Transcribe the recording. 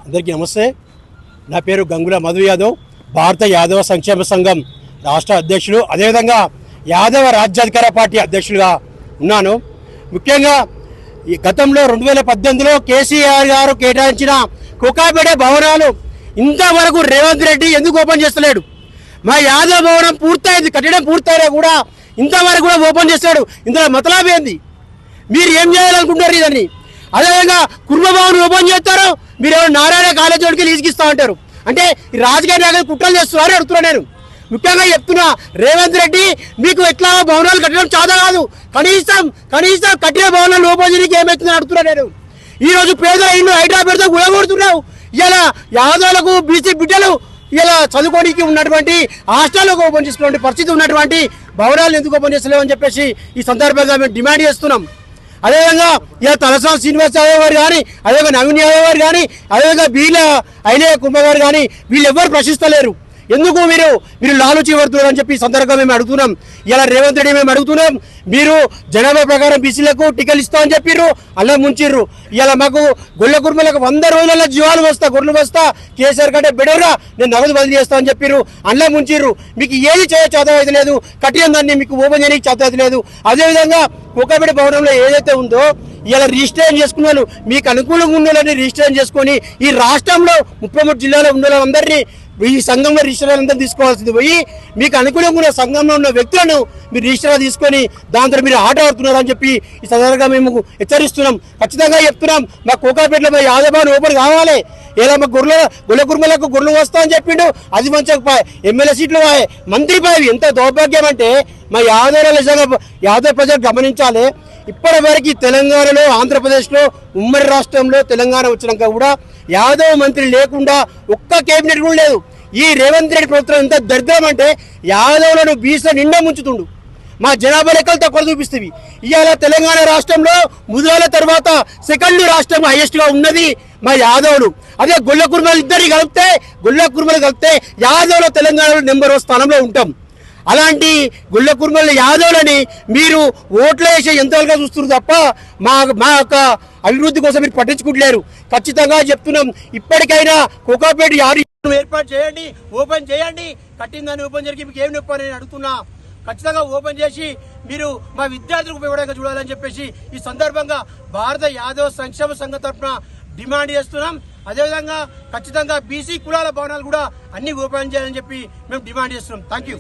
అందరికీ నమస్తే. నా పేరు గంగుల మధు యాదవ్, భారత యాదవ సంక్షేమ సంఘం రాష్ట్ర అధ్యక్షుడు, అదేవిధంగా యాదవ రాజ్యాధికార పార్టీ అధ్యక్షులుగా ఉన్నాను. ముఖ్యంగా ఈ గతంలో 2018లో కేసీఆర్ గారు కేటాయించిన కోకాపేట భవనాలు ఇంతవరకు రేవంత్ రెడ్డి ఎందుకు ఓపెన్ చేస్తలేడు? మా యాదవ భవనం పూర్తయింది, కట్టడం పూర్తయినా కూడా ఇంతవరకు కూడా ఓపెన్ చేస్తాడు. ఇందులో మతలాభం ఏంది? మీరు ఏం చేయాలనుకుంటారు ఇదని? అదేవిధంగా కుర్మ భవన్ ఓపెన్ చేస్తారు, మీరు నారాయణ కాలేజీ వాడికి లీజుకిస్తా అంటారు. అంటే ఈ రాజకీయ నాయకులు కుట్రలు చేస్తున్నారని అడుగుతున్నా నేను. ముఖ్యంగా చెప్తున్నా, రేవంత్ రెడ్డి మీకు ఎట్లా భవనాలు కట్టడం చాలా కాదు, కనీసం కట్టిన భవనాలు ఓపెన్ చేయడానికి ఏమవుతుందని అడుగుతున్నా నేను. ఈరోజు పేదల ఇల్లు హైదరాబాద్తో గురగొడుతున్నావు. ఇలా యాదవులకు బీసీ బిడ్డలు ఇలా చదువుకోనికి ఉన్నటువంటి హాస్టల్లోకి ఓపెన్ చేసుకునే పరిస్థితి ఉన్నటువంటి భవనాలు ఎందుకు ఓపెన్ చేస్తలేవు అని చెప్పేసి ఈ సందర్భంగా మేము డిమాండ్ చేస్తున్నాం. అదేవిధంగా ఇలా తలసాని శ్రీనివాస్ యాదవ్ గారు కానీ, అదేవిధంగా నవీన్ యాదవ్ గారు కానీ, అదేవిధంగా వీళ్ళ ఐలయ్య కుమార్ గారు కానీ వీళ్ళు ఎవరు ప్రశ్నిస్తలేరు. ఎందుకు మీరు లాలూచి పడుతున్నారు అని చెప్పి సందర్భంగా మేము అడుగుతున్నాం. ఇలా రేవంత్ రెడ్డి మేము అడుగుతున్నాం, మీరు జనాభా ప్రకారం బీసీలకు టికెట్లు ఇస్తామని చెప్పిర్రు, అలా ముంచిర్రు. ఇలా మాకు గొల్ల కుర్మలకు 100 రోజులలో జీవాలు వస్తా, గొర్రెలు వస్తా, కేసీఆర్ కంటే బెటర్గా నేను నగదు బదిలీ చేస్తామని చెప్పిర్రు, అలా ముంచిర్రు. మీకు ఏది చేత అయితే లేదు, కట్టిన దాన్ని మీకు ఓపెన్ చేయడానికి చేత అయితే లేదు. అదేవిధంగా కోకాపేట భవనంలో ఏదైతే ఉందో ఇలా రిజిస్ట్రేషన్ చేసుకున్నాను, మీకు అనుకూలంగా ఉండాలని రిజిస్ట్రేషన్ చేసుకొని ఈ రాష్ట్రంలో 33 జిల్లాలో ఉన్న అందరినీ ఈ సంఘంలో రిజిస్టర్ అంతా తీసుకోవాల్సింది పోయి మీకు అనుకూలంగా ఉన్న సంఘంలో ఉన్న వ్యక్తులను మీరు రిజిస్టర్ తీసుకొని దాంతో మీరు ఆట ఆడుతున్నారు అని చెప్పి ఈ సందర్భంగా మేము హెచ్చరిస్తున్నాం. ఖచ్చితంగా చెప్తున్నాం, మా కోకాపేటలో మా యాదవ్ ఓపెన్ కావాలి. ఇలా మా గొల్ల కుర్మలకు గొర్రెలు వస్తా అని చెప్పిండు, అది మంచిగా ఎమ్మెల్యే సీట్లు మంత్రి పదవి. ఎంత దౌర్భాగ్యం అంటే మా యాదవ్ ప్రజలు గమనించాలి. ఇప్పటి వరకు తెలంగాణలో, ఆంధ్రప్రదేశ్లో, ఉమ్మడి రాష్ట్రంలో తెలంగాణ వచ్చినాక కూడా యాదవ్ మంత్రి లేకుండా ఒక్క కేబినెట్ కూడా లేదు. ఈ రేవంత్ రెడ్డి ప్రభుత్వం ఎంత దరిద్రం అంటే యాదవ్లను బీసీల నిండా ముంచుతుండు. మా జనాభా లెక్కలు తక్కువ చూపిస్తుంది. ఇవాళ తెలంగాణ రాష్ట్రంలో ముదిరాల తర్వాత సెకండ్ రాష్ట్రం హైయెస్ట్గా ఉన్నది మా యాదవులు. అదే గొల్ల కుర్మలు కలిపితే యాదవ్లో తెలంగాణలో నెంబర్ 1 స్థానంలో ఉంటాం. అలాంటి గొల్ల కుర్మల యాదవులని మీరు ఓట్లు వేసే ఎంతగా చూస్తున్నారు తప్ప మా యొక్క అభివృద్ధి కోసం మీరు పట్టించుకుంటలేరు. ఖచ్చితంగా చెప్తున్నాం, ఇప్పటికైనా కోకాపేట ఏర్పాటు చేయండి, ఓపెన్ చేయండి. కట్టిందని ఓపెన్ జరిగి మీకు ఏమి నొప్పి అని అడుగుతున్నా. ఖచ్చితంగా ఓపెన్ చేసి మీరు మా విద్యార్థులకు ఉపయోగపడంగా చూడాలని చెప్పేసి ఈ సందర్భంగా భారత యాదవ సంక్షేమ సంఘం తరఫున డిమాండ్ చేస్తున్నాం. అదేవిధంగా ఖచ్చితంగా బీసీ కులాల భవనాలు కూడా అన్ని ఓపెన్ చేయాలని చెప్పి మేము డిమాండ్ చేస్తున్నాం. Thank you.